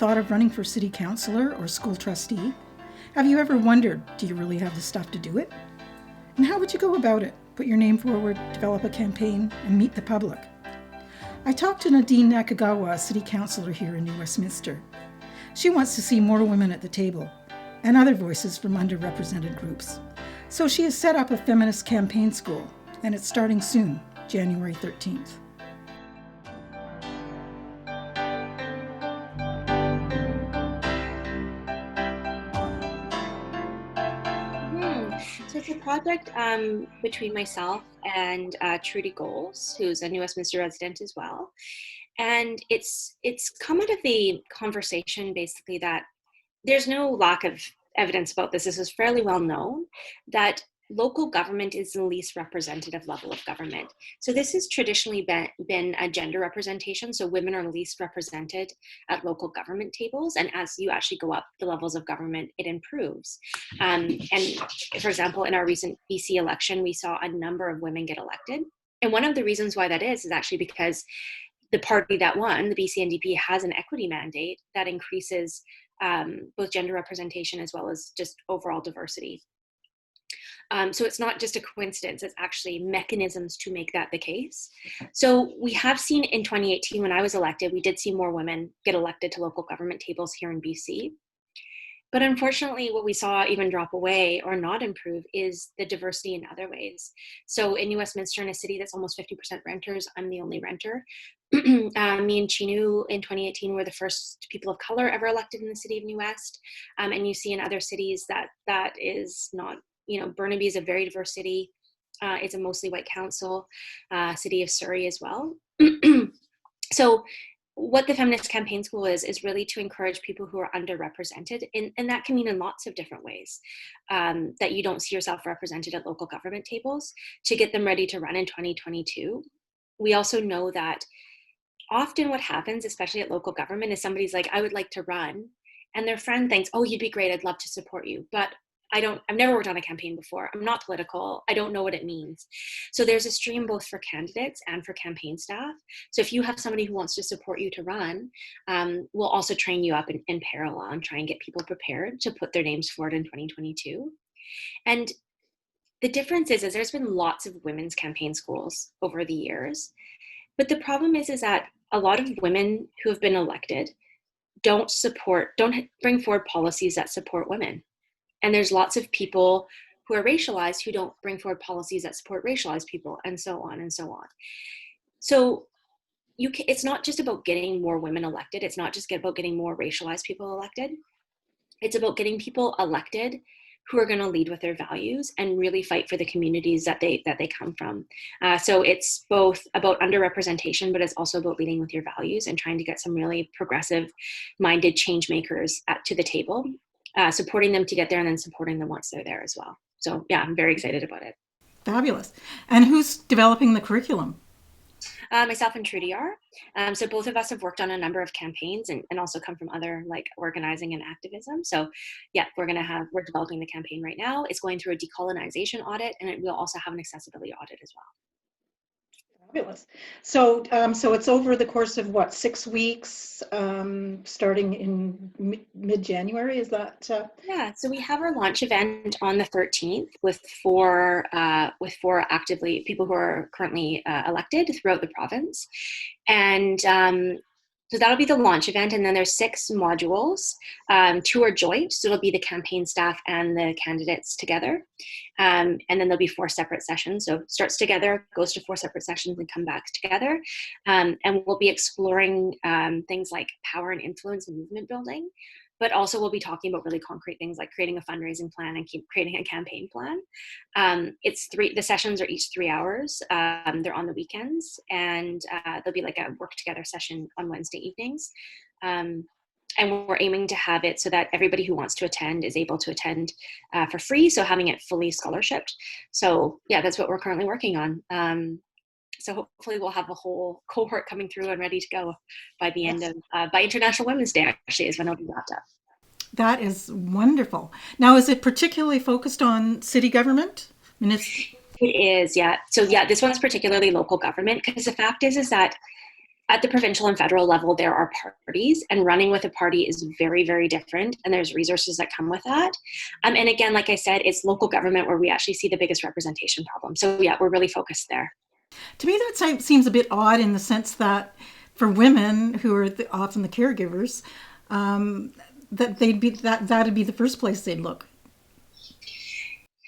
thought of running for city councillor or school trustee? Have you ever wondered, do you really have the stuff to do it? And how would you go about it? Put your name forward, develop a campaign, and meet the public. I talked to Nadine Nakagawa, a city councillor here in New Westminster. She wants to see more women at the table and other voices from underrepresented groups. So she has set up a feminist campaign school, and it's starting soon, January 13th. So it's a project between myself and Trudy Goels, who's a New Westminster resident as well. And it's come out of the conversation basically that there's no lack of evidence about this. This is fairly well known that local government is the least representative level of government. So this has traditionally been a gender representation. So women are least represented at local government tables. And as you actually go up the levels of government, it improves. And for example, in our recent BC election, we saw a number of women get elected. And one of the reasons why that is actually because the party that won, the BC NDP, has an equity mandate that increases both gender representation as well as just overall diversity. So it's not just a coincidence, it's actually mechanisms to make that the case. So we have seen in 2018, when I was elected, we did see more women get elected to local government tables here in BC. But unfortunately, what we saw even drop away or not improve is the diversity in other ways. So in New Westminster, in a city that's almost 50% renters, I'm the only renter. Me and Chinu in 2018 were the first people of color ever elected in the city of New West. And you see in other cities that is not, Burnaby is a very diverse city. It's a mostly white council, city of Surrey as well. So what the Feminist Campaign School is really to encourage people who are underrepresented, and that can mean in lots of different ways, that you don't see yourself represented at local government tables, to get them ready to run in 2022. We also know that often what happens, especially at local government, is somebody's like, I would like to run, and their friend thinks, oh, you'd be great, I'd love to support you, but I've never worked on a campaign before. I'm not political. I don't know what it means. So there's a stream both for candidates and for campaign staff. So if you have somebody who wants to support you to run, we'll also train you up in parallel and try and get people prepared to put their names forward in 2022. And the difference is there's been lots of women's campaign schools over the years. But the problem is that a lot of women who have been elected don't bring forward policies that support women. And there's lots of people who are racialized who don't bring forward policies that support racialized people, and so on and so on. So it's not just about getting more women elected. It's not just about getting more racialized people elected. It's about getting people elected who are going to lead with their values and really fight for the communities that they come from. So it's both about underrepresentation, but it's also about leading with your values and trying to get some really progressive-minded change makers to the table. Supporting them to get there and then supporting them once they're there as well. So yeah, I'm very excited about it. Fabulous. And who's developing the curriculum? Myself and Trudy are. So both of us have worked on a number of campaigns and also come from other like organizing and activism. So yeah, we're developing the campaign right now. It's going through a decolonization audit, and it will also have an accessibility audit as well. Fabulous. So it's over the course of 6 weeks, starting in mid-January, is that? Yeah, so we have our launch event on the 13th with four actively people who are currently elected throughout the province. And so that'll be the launch event, and then there's 6 modules. 2 are joint, so it'll be the campaign staff and the candidates together. And then there'll be 4 separate sessions. So starts together, goes to 4 separate sessions, and come back together. And we'll be exploring things like power and influence and movement building. But also we'll be talking about really concrete things like creating a fundraising plan and creating a campaign plan. The sessions are each 3 hours. They're on the weekends, and there'll be like a work together session on Wednesday evenings. And we're aiming to have it so that everybody who wants to attend is able to attend for free. So having it fully scholarshiped. So yeah, that's what we're currently working on. So hopefully we'll have a whole cohort coming through and ready to go by the end of, by International Women's Day, actually, is when it'll be wrapped up. That is wonderful. Now, is it particularly focused on city government? It is, yeah. So yeah, this one's particularly local government, because the fact is that at the provincial and federal level, there are parties, and running with a party is very, very different. And there's resources that come with that. And again, like I said, it's local government where we actually see the biggest representation problem. So yeah, we're really focused there. To me, that seems a bit odd in the sense that for women who are often the caregivers, that that'd be the first place they'd look.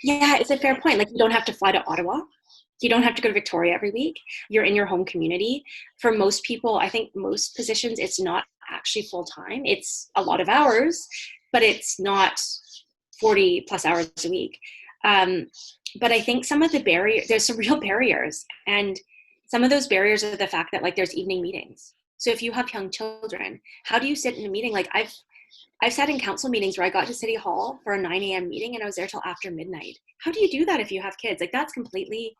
Yeah, it's a fair point. Like, you don't have to fly to Ottawa. You don't have to go to Victoria every week. You're in your home community. For most people, I think most positions, it's not actually full time. It's a lot of hours, but it's not 40 plus hours a week. But I think some of the there's some real barriers. And some of those barriers are the fact that, like, there's evening meetings. So if you have young children, how do you sit in a meeting? Like, I've sat in council meetings where I got to City Hall for a 9 a.m. meeting and I was there till after midnight. How do you do that if you have kids? Like, that's completely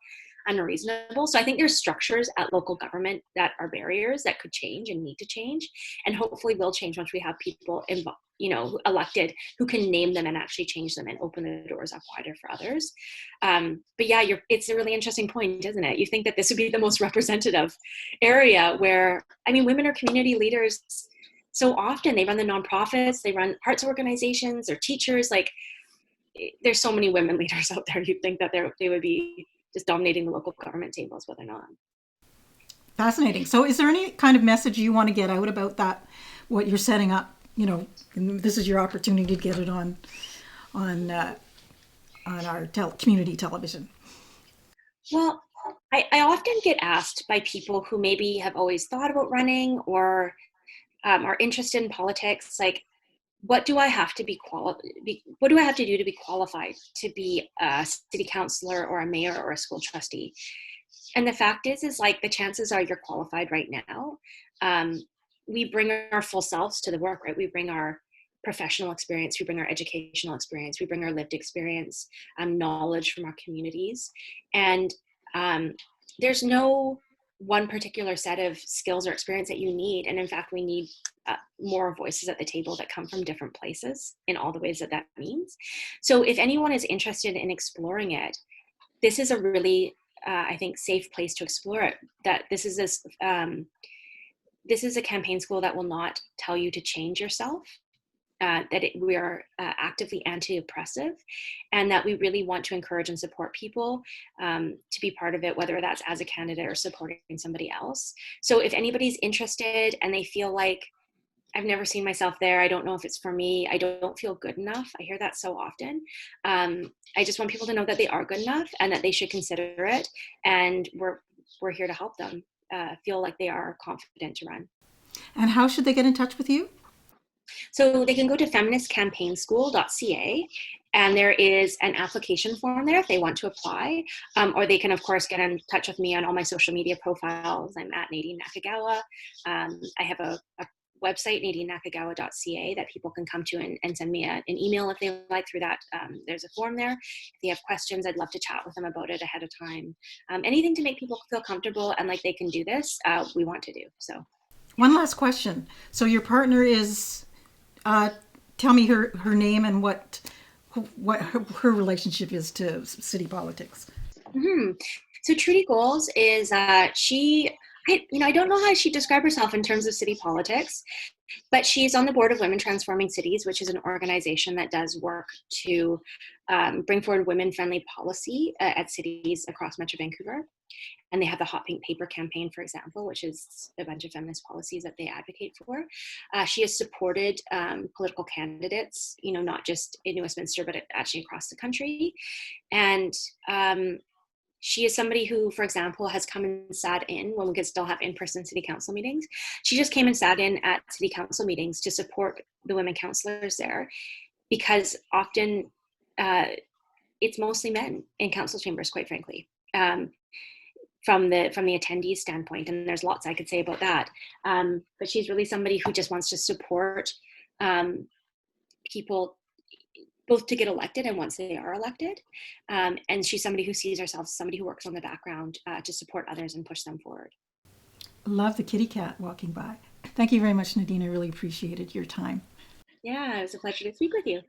unreasonable. So I think there's structures at local government that are barriers that could change and need to change, and hopefully will change once we have people elected who can name them and actually change them and open the doors up wider for others. But yeah, it's a really interesting point, isn't it? You think that this would be the most representative area where, I mean, women are community leaders. So often they run the nonprofits, they run arts organizations, they're teachers. Like, there's so many women leaders out there. You'd think that they would be just dominating the local government tables, but they're not. Fascinating. So is there any kind of message you want to get out about that, what you're setting up? And this is your opportunity to get it on our community television. Well, I often get asked by people who maybe have always thought about running or are interested in politics, like, what do I have to what do I have to do to be qualified to be a city councillor or a mayor or a school trustee? And the fact is like, the chances are you're qualified right now. We bring our full selves to the work, right? We bring our professional experience, we bring our educational experience, we bring our lived experience, knowledge from our communities. And there's no one particular set of skills or experience that you need. And in fact, we need more voices at the table that come from different places in all the ways that means. So if anyone is interested in exploring it, this is a really, I think, safe place to explore it. That this is a campaign school that will not tell you to change yourself. We are actively anti-oppressive, and that we really want to encourage and support people to be part of it, whether that's as a candidate or supporting somebody else. So if anybody's interested and they feel like, I've never seen myself there, I don't know if it's for me, I don't feel good enough, I hear that so often. I just want people to know that they are good enough and that they should consider it, and we're here to help them feel like they are confident to run. And how should they get in touch with you? So they can go to feministcampaignSchool.ca, and there is an application form there if they want to apply, or they can, of course, get in touch with me on all my social media profiles. I'm at Nadine Nakagawa. I have a website, NadineNakagawa.ca, that people can come to and send me an email if they like through that. There's a form there. If they have questions, I'd love to chat with them about it ahead of time. Anything to make people feel comfortable and like they can do this, we want to do. So, one last question. So your partner is... tell me her name and what her relationship is to city politics. Mm-hmm. So Trudy Goels is I don't know how she'd describe herself in terms of city politics, but she's on the board of Women Transforming Cities, which is an organization that does work to bring forward women-friendly policy at cities across Metro Vancouver. And they have the Hot Pink Paper campaign, for example, which is a bunch of feminist policies that they advocate for. She has supported political candidates, not just in Westminster, but actually across the country. And she is somebody who, for example, has come and sat in when we could still have in-person city council meetings. She just came and sat in at city council meetings to support the women councillors there, because often it's mostly men in council chambers, quite frankly. From the attendees standpoint, and there's lots I could say about that. But she's really somebody who just wants to support people both to get elected and once they are elected. And she's somebody who sees herself as somebody who works on the background to support others and push them forward. Love the kitty cat walking by. Thank you very much, Nadine. I really appreciated your time. Yeah, it was a pleasure to speak with you.